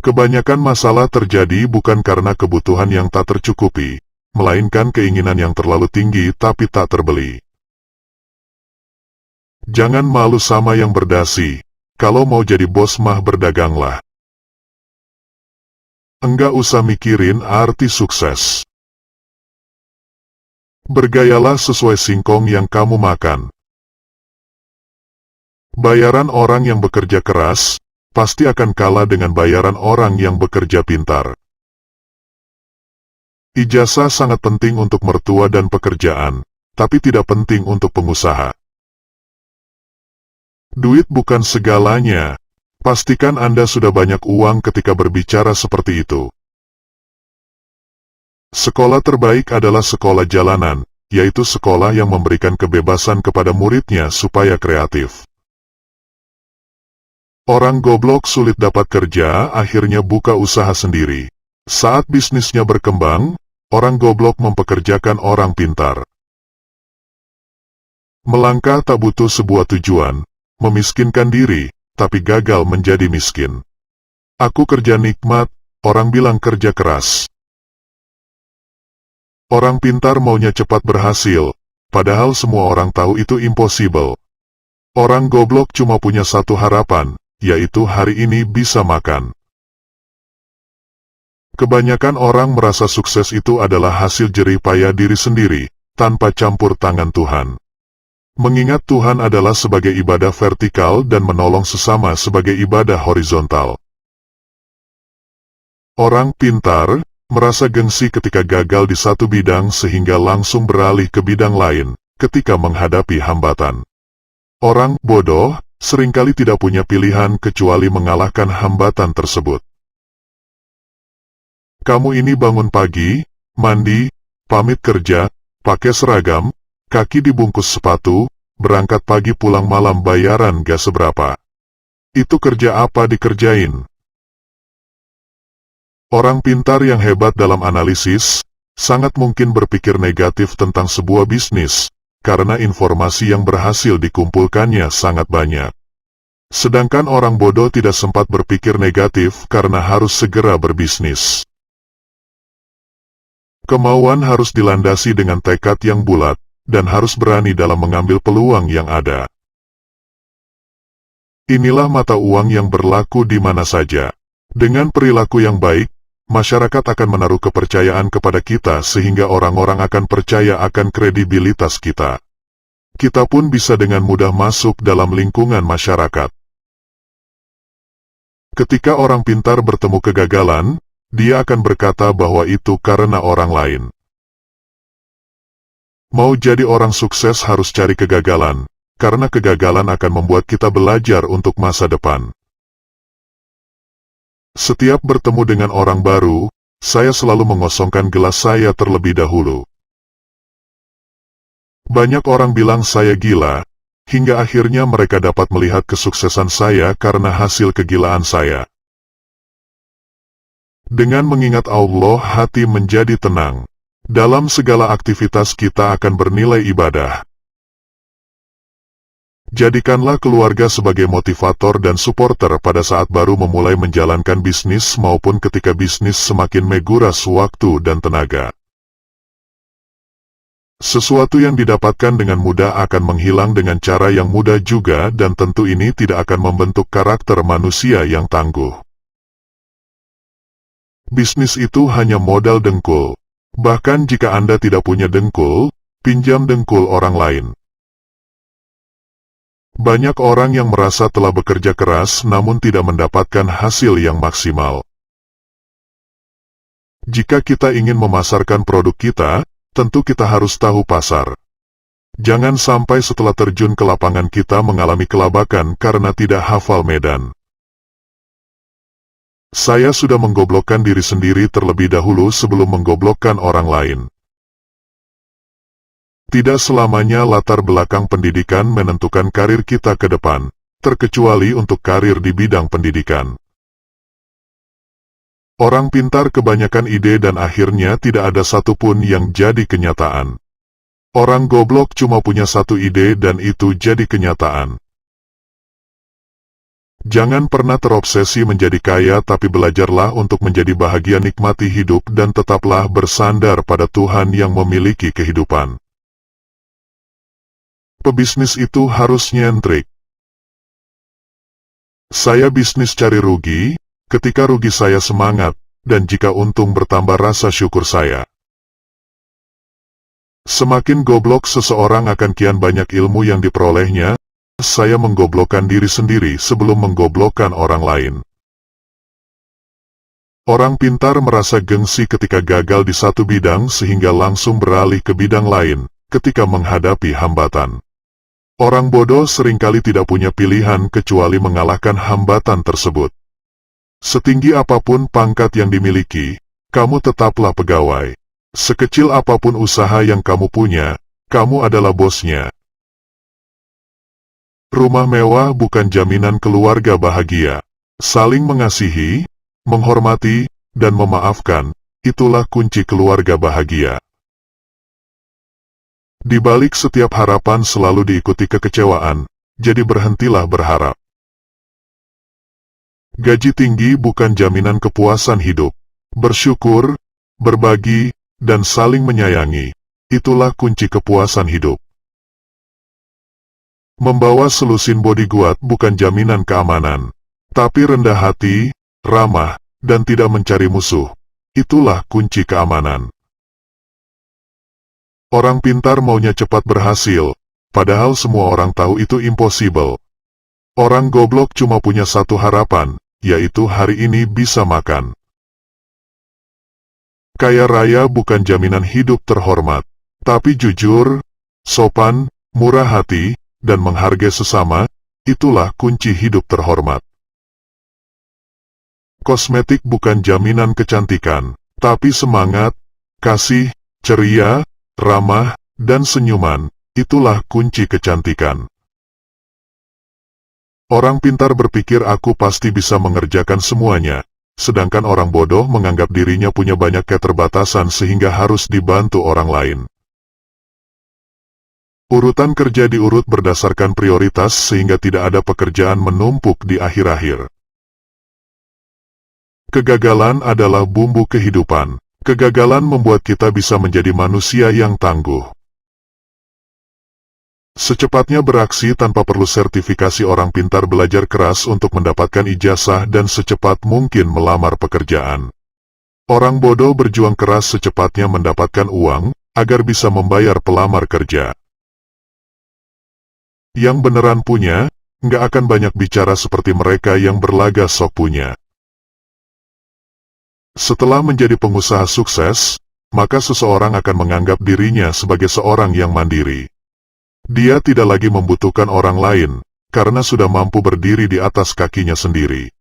Kebanyakan masalah terjadi bukan karena kebutuhan yang tak tercukupi, melainkan keinginan yang terlalu tinggi tapi tak terbeli. Jangan malu sama yang berdasi, kalau mau jadi bos mah berdaganglah. Enggak usah mikirin arti sukses. Bergayalah sesuai singkong yang kamu makan. Bayaran orang yang bekerja keras pasti akan kalah dengan bayaran orang yang bekerja pintar. Ijazah sangat penting untuk mertua dan pekerjaan, tapi tidak penting untuk pengusaha. Duit bukan segalanya. Pastikan Anda sudah banyak uang ketika berbicara seperti itu. Sekolah terbaik adalah sekolah jalanan, yaitu sekolah yang memberikan kebebasan kepada muridnya supaya kreatif. Orang goblok sulit dapat kerja, akhirnya buka usaha sendiri. Saat bisnisnya berkembang, orang goblok mempekerjakan orang pintar. Melangkah tak butuh sebuah tujuan, memiskinkan diri, tapi gagal menjadi miskin. Aku kerja nikmat, orang bilang kerja keras. Orang pintar maunya cepat berhasil, padahal semua orang tahu itu impossible. Orang goblok cuma punya satu harapan, yaitu hari ini bisa makan. Kebanyakan orang merasa sukses itu adalah hasil jerih payah diri sendiri, tanpa campur tangan Tuhan. Mengingat Tuhan adalah sebagai ibadah vertikal dan menolong sesama sebagai ibadah horizontal. Orang pintar merasa gengsi ketika gagal di satu bidang sehingga langsung beralih ke bidang lain ketika menghadapi hambatan. Orang bodoh seringkali tidak punya pilihan kecuali mengalahkan hambatan tersebut. Kamu ini bangun pagi, mandi, pamit kerja, pakai seragam, kaki dibungkus sepatu, berangkat pagi pulang malam bayaran gak seberapa. Itu kerja apa dikerjain? Orang pintar yang hebat dalam analisis, sangat mungkin berpikir negatif tentang sebuah bisnis, karena informasi yang berhasil dikumpulkannya sangat banyak. Sedangkan orang bodoh tidak sempat berpikir negatif karena harus segera berbisnis. Kemauan harus dilandasi dengan tekad yang bulat, dan harus berani dalam mengambil peluang yang ada. Inilah mata uang yang berlaku di mana saja. Dengan perilaku yang baik, masyarakat akan menaruh kepercayaan kepada kita sehingga orang-orang akan percaya akan kredibilitas kita. Kita pun bisa dengan mudah masuk dalam lingkungan masyarakat. Ketika orang pintar bertemu kegagalan, dia akan berkata bahwa itu karena orang lain. Mau jadi orang sukses harus cari kegagalan, karena kegagalan akan membuat kita belajar untuk masa depan. Setiap bertemu dengan orang baru, saya selalu mengosongkan gelas saya terlebih dahulu. Banyak orang bilang saya gila, hingga akhirnya mereka dapat melihat kesuksesan saya karena hasil kegilaan saya. Dengan mengingat Allah, hati menjadi tenang. Dalam segala aktivitas kita akan bernilai ibadah. Jadikanlah keluarga sebagai motivator dan suporter pada saat baru memulai menjalankan bisnis maupun ketika bisnis semakin menguras waktu dan tenaga. Sesuatu yang didapatkan dengan mudah akan menghilang dengan cara yang mudah juga dan tentu ini tidak akan membentuk karakter manusia yang tangguh. Bisnis itu hanya modal dengkul. Bahkan jika Anda tidak punya dengkul, pinjam dengkul orang lain. Banyak orang yang merasa telah bekerja keras namun tidak mendapatkan hasil yang maksimal. Jika kita ingin memasarkan produk kita, tentu kita harus tahu pasar. Jangan sampai setelah terjun ke lapangan kita mengalami kelabakan karena tidak hafal medan. Saya sudah menggoblokkan diri sendiri terlebih dahulu sebelum menggoblokkan orang lain. Tidak selamanya latar belakang pendidikan menentukan karir kita ke depan, terkecuali untuk karir di bidang pendidikan. Orang pintar kebanyakan ide dan akhirnya tidak ada satupun yang jadi kenyataan. Orang goblok cuma punya satu ide dan itu jadi kenyataan. Jangan pernah terobsesi menjadi kaya, tapi belajarlah untuk menjadi bahagia, nikmati hidup dan tetaplah bersandar pada Tuhan yang memiliki kehidupan. Pebisnis itu harus nyentrik. Saya bisnis cari rugi, ketika rugi saya semangat, dan jika untung bertambah rasa syukur saya. Semakin goblok seseorang akan kian banyak ilmu yang diperolehnya. Saya menggoblokkan diri sendiri sebelum menggoblokkan orang lain. Orang pintar merasa gengsi ketika gagal di satu bidang sehingga langsung beralih ke bidang lain ketika menghadapi hambatan. Orang bodoh seringkali tidak punya pilihan kecuali mengalahkan hambatan tersebut. Setinggi apapun pangkat yang dimiliki, kamu tetaplah pegawai. Sekecil apapun usaha yang kamu punya, kamu adalah bosnya. Rumah mewah bukan jaminan keluarga bahagia. Saling mengasihi, menghormati, dan memaafkan, itulah kunci keluarga bahagia. Di balik setiap harapan selalu diikuti kekecewaan, jadi berhentilah berharap. Gaji tinggi bukan jaminan kepuasan hidup. Bersyukur, berbagi, dan saling menyayangi, itulah kunci kepuasan hidup. Membawa selusin bodyguard bukan jaminan keamanan, tapi rendah hati, ramah, dan tidak mencari musuh, itulah kunci keamanan. Orang pintar maunya cepat berhasil, padahal semua orang tahu itu impossible. Orang goblok cuma punya satu harapan, yaitu hari ini bisa makan. Kaya raya bukan jaminan hidup terhormat, tapi jujur, sopan, murah hati, dan menghargai sesama, itulah kunci hidup terhormat. Kosmetik bukan jaminan kecantikan, tapi semangat, kasih, ceria, ramah, dan senyuman, itulah kunci kecantikan. Orang pintar berpikir aku pasti bisa mengerjakan semuanya, sedangkan orang bodoh menganggap dirinya punya banyak keterbatasan sehingga harus dibantu orang lain. Urutan kerja diurut berdasarkan prioritas sehingga tidak ada pekerjaan menumpuk di akhir-akhir. Kegagalan adalah bumbu kehidupan. Kegagalan membuat kita bisa menjadi manusia yang tangguh. Secepatnya beraksi tanpa perlu sertifikasi. Orang pintar belajar keras untuk mendapatkan ijazah dan secepat mungkin melamar pekerjaan. Orang bodoh berjuang keras secepatnya mendapatkan uang, agar bisa membayar pelamar kerja. Yang beneran punya, nggak akan banyak bicara seperti mereka yang berlagak sok punya. Setelah menjadi pengusaha sukses, maka seseorang akan menganggap dirinya sebagai seorang yang mandiri. Dia tidak lagi membutuhkan orang lain, karena sudah mampu berdiri di atas kakinya sendiri.